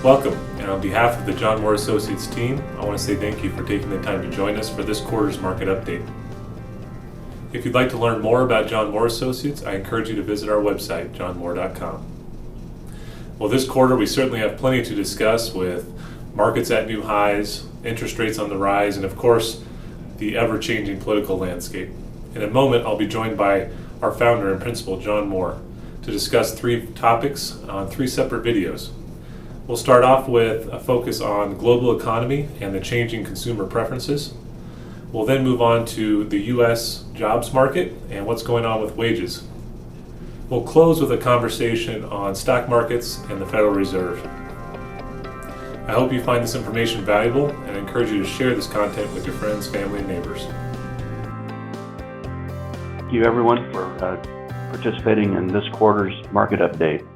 Welcome, and on behalf of the John Moore Associates team, I want to say thank you for taking the time to join us for this quarter's market update. If you'd like to learn more about John Moore Associates, I encourage you to visit our website, johnmoore.com. Well, this quarter we certainly have plenty to discuss, with markets at new highs, interest rates on the rise, and of course, the ever-changing political landscape. In a moment, I'll be joined by our founder and principal, John Moore, to discuss three topics on three separate videos. We'll start off with a focus on the global economy and the changing consumer preferences. We'll then move on to the U.S. jobs market and what's going on with wages. We'll close with a conversation on stock markets and the Federal Reserve. I hope you find this information valuable and encourage you to share this content with your friends, family, and neighbors. Thank you everyone for participating in this quarter's market update.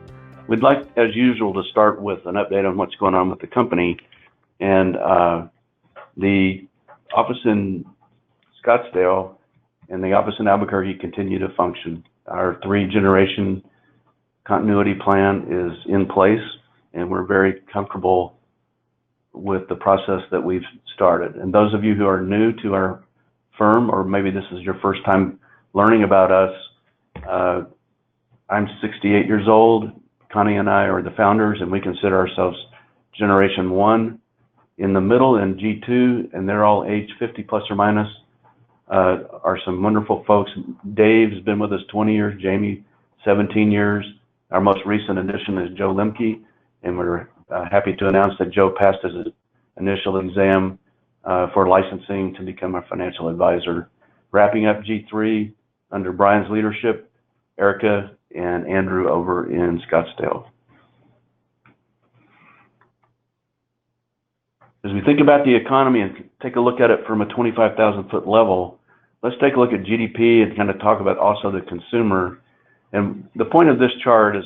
We'd like, as usual, to start with an update on what's going on with the company. And the office in Scottsdale and the office in Albuquerque continue to function. Our three-generation continuity plan is in place, and we're very comfortable with the process that we've started. And those of you who are new to our firm, or maybe this is your first time learning about us, I'm 68 years old. Connie and I are the founders, and we consider ourselves Generation 1. In the middle, and G2, and they're all age 50 plus or minus, are some wonderful folks. Dave's been with us 20 years, Jamie 17 years. Our most recent addition is Joe Lemke, and we're happy to announce that Joe passed his initial exam for licensing to become a financial advisor. Wrapping up G3 under Brian's leadership, Erica and Andrew over in Scottsdale. As we think about the economy and take a look at it from a 25,000 foot level, let's take a look at GDP and kind of talk about also the consumer. And the point of this chart is,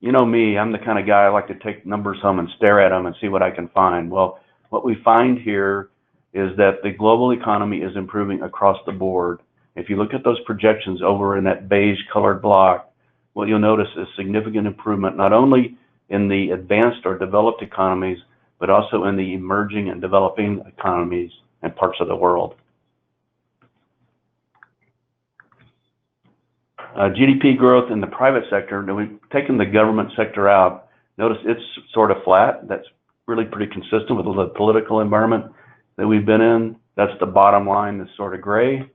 you know me, I'm the kind of guy I like to take numbers home and stare at them and see what I can find. Well, what we find here is that the global economy is improving across the board. If you look at those projections over in that beige colored block, what you'll notice is significant improvement, not only in the advanced or developed economies, but also in the emerging and developing economies and parts of the world. GDP growth in the private sector, now we've taken the government sector out. Notice it's sort of flat. That's really pretty consistent with the political environment that we've been in. That's the bottom line, that's sort of gray.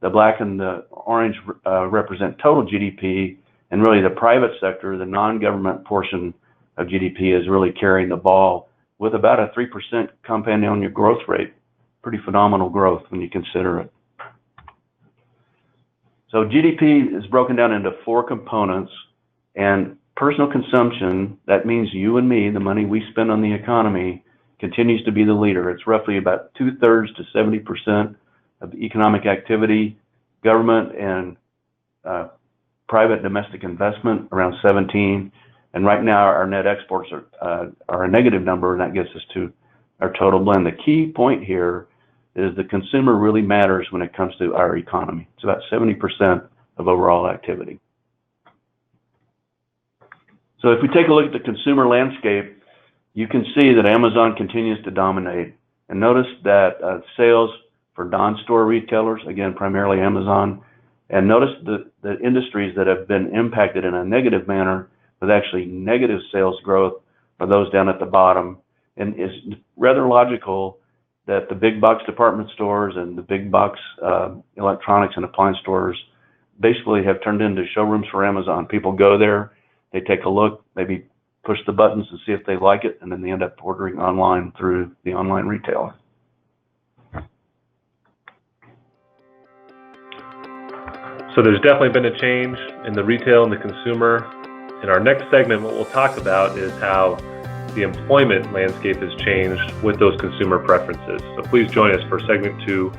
The black and the orange represent total GDP, and really the private sector, the non-government portion of GDP, is really carrying the ball with about a 3% compound annual growth rate. Pretty phenomenal growth when you consider it. So GDP is broken down into four components, and personal consumption, that means you and me, the money we spend on the economy, continues to be the leader. It's roughly about 2/3 to 70% of economic activity. Government and private domestic investment around 17, and right now our net exports are a negative number, and that gets us to our total blend. The key point here is the consumer really matters when it comes to our economy. It's about 70% of overall activity. So if we take a look at the consumer landscape, you can see that Amazon continues to dominate. And notice that sales for non-store retailers, again, primarily Amazon, and notice the industries that have been impacted in a negative manner with actually negative sales growth are those down at the bottom. And it's rather logical that the big box department stores and the big box electronics and appliance stores basically have turned into showrooms for Amazon. People go there, they take a look, maybe push the buttons and see if they like it, and then they end up ordering online through the online retailer. So there's definitely been a change in the retail and the consumer. In our next segment, what we'll talk about is how the employment landscape has changed with those consumer preferences. So please join us for segment 2